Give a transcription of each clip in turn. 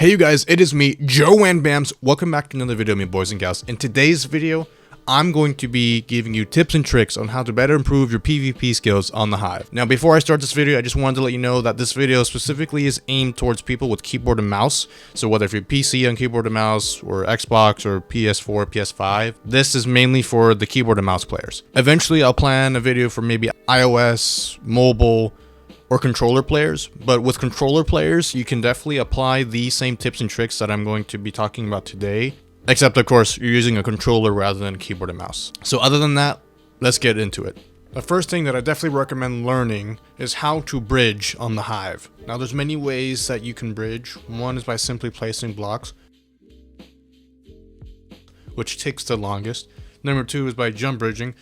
Hey you guys, it is me, Joe and Bams. Welcome back to another video, me boys and gals. In today's video, I'm going to be giving you tips and tricks on how to better improve your PvP skills on the Hive. Now, before I start this video, I just wanted to let you know that this video specifically is aimed towards people with keyboard and mouse. So whether if you're PC on keyboard and mouse, or Xbox, or PS4, PS5, this is mainly for the keyboard and mouse players. Eventually, I'll plan a video for maybe iOS, mobile, or controller players, but with controller players, you can definitely apply these same tips and tricks that I'm going to be talking about today, except of course you're using a controller rather than a keyboard and mouse. So other than that, let's get into it. The first thing that I definitely recommend learning is how to bridge on the Hive. Now there's many ways that you can bridge. One is by simply placing blocks, which takes the longest. Number two is by jump bridging,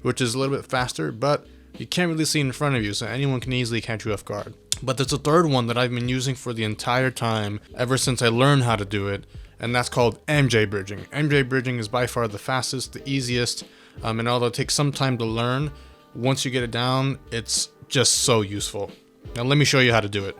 which is a little bit faster, but you can't really see in front of you, so anyone can easily catch you off guard. But there's a third one that I've been using for the entire time, ever since I learned how to do it, and that's called MJ bridging. MJ bridging is by far the fastest, the easiest, and although it takes some time to learn, once you get it down, it's just so useful. Now let me show you how to do it.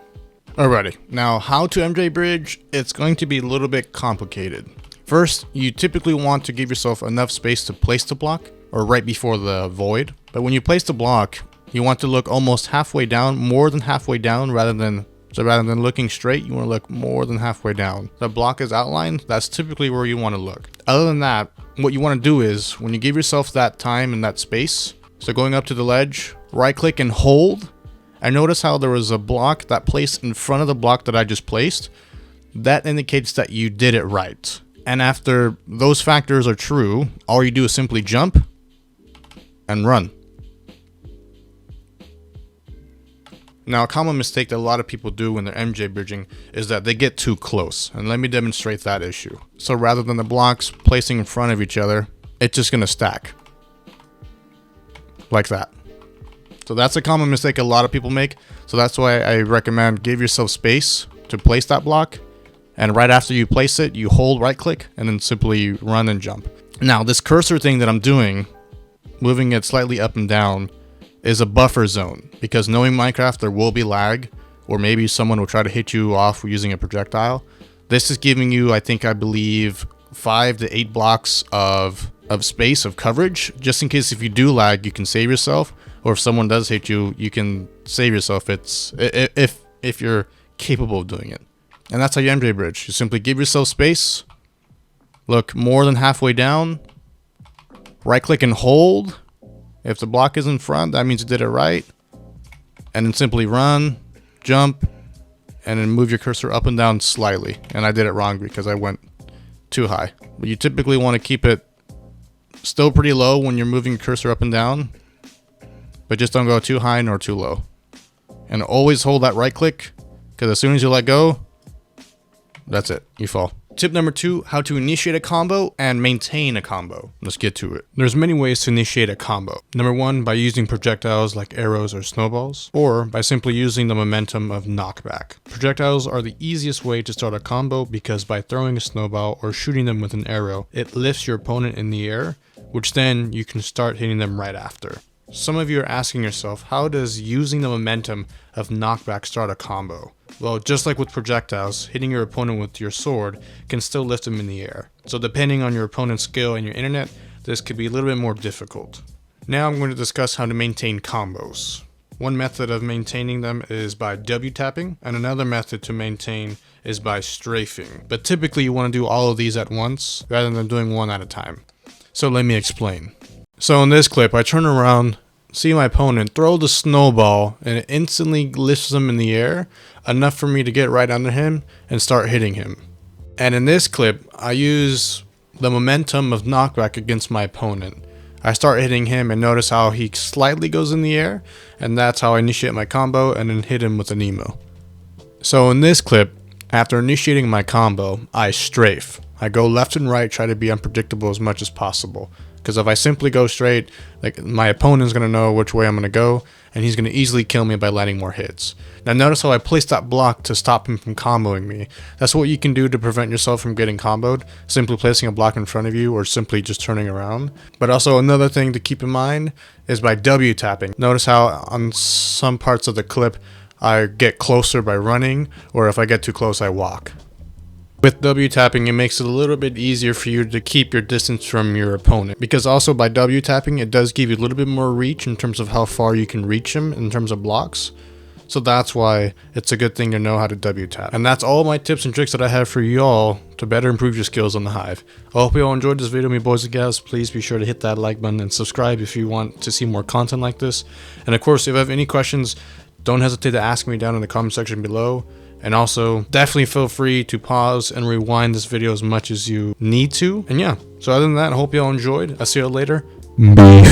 Alrighty, now how to MJ bridge, it's going to be a little bit complicated. First, you typically want to give yourself enough space to place the block, or right before the void. But when you place the block, you want to look almost halfway down, more than halfway down, rather than looking straight, you want to look more than halfway down. The block is outlined, that's typically where you want to look. Other than that, what you want to do is, when you give yourself that time and that space, so going up to the ledge, right click and hold, and notice how there was a block that placed in front of the block that I just placed. That indicates that you did it right. And after those factors are true, all you do is simply jump and run. Now, a common mistake that a lot of people do when they're MJ bridging is that they get too close, and let me demonstrate that issue. So rather than the blocks placing in front of each other, it's just gonna stack like that. So that's a common mistake a lot of people make. So that's why I recommend give yourself space to place that block, and right after you place it, you hold right click and then simply run and jump. Now, this cursor thing that I'm doing, moving it slightly up and down, is a buffer zone, because knowing Minecraft, there will be lag, or maybe someone will try to hit you off using a projectile. This is giving you, I believe 5 to 8 blocks of space, of coverage, just in case if you do lag, you can save yourself, or if someone does hit you, you can save yourself. It's if you're capable of doing it. And that's how you MJ bridge. You simply give yourself space, look more than halfway down, right click and hold. If the block is in front, that means you did it right. And then simply run, jump, and then move your cursor up and down slightly. And I did it wrong because I went too high. But you typically want to keep it still pretty low when you're moving your cursor up and down, but just don't go too high nor too low. And always hold that right click, because as soon as you let go, that's it, you fall. Tip number 2, how to initiate a combo and maintain a combo. Let's get to it. There's many ways to initiate a combo. Number 1, by using projectiles like arrows or snowballs, or by simply using the momentum of knockback. Projectiles are the easiest way to start a combo, because by throwing a snowball or shooting them with an arrow, it lifts your opponent in the air, which then you can start hitting them right after. Some of you are asking yourself, how does using the momentum of knockback start a combo? Well, just like with projectiles, hitting your opponent with your sword can still lift them in the air. So depending on your opponent's skill and your internet, this could be a little bit more difficult. Now I'm going to discuss how to maintain combos. One method of maintaining them is by W tapping, and another method to maintain is by strafing. But typically you want to do all of these at once, rather than doing one at a time. So let me explain. So in this clip, I turn around, see my opponent throw the snowball, and it instantly lifts him in the air, enough for me to get right under him and start hitting him. And in this clip, I use the momentum of knockback against my opponent. I start hitting him and notice how he slightly goes in the air, and that's how I initiate my combo and then hit him with an emo. So in this clip, after initiating my combo, I strafe. I go left and right, try to be unpredictable as much as possible. Because if I simply go straight, like, my opponent's going to know which way I'm going to go, and he's going to easily kill me by landing more hits. Now notice how I placed that block to stop him from comboing me. That's what you can do to prevent yourself from getting comboed, simply placing a block in front of you or simply just turning around. But also another thing to keep in mind is by W tapping. Notice how on some parts of the clip I get closer by running, or if I get too close, I walk. With W tapping, it makes it a little bit easier for you to keep your distance from your opponent, because also by W tapping, it does give you a little bit more reach in terms of how far you can reach him in terms of blocks. So that's why it's a good thing to know how to W tap. And that's all my tips and tricks that I have for y'all to better improve your skills on the Hive. I hope you all enjoyed this video, me boys and gals. Please be sure to hit that like button and subscribe if you want to see more content like this. And of course, if you have any questions, don't hesitate to ask me down in the comment section below. And also, definitely feel free to pause and rewind this video as much as you need to. And yeah, so other than that, I hope you all enjoyed. I'll see you all later. Beef.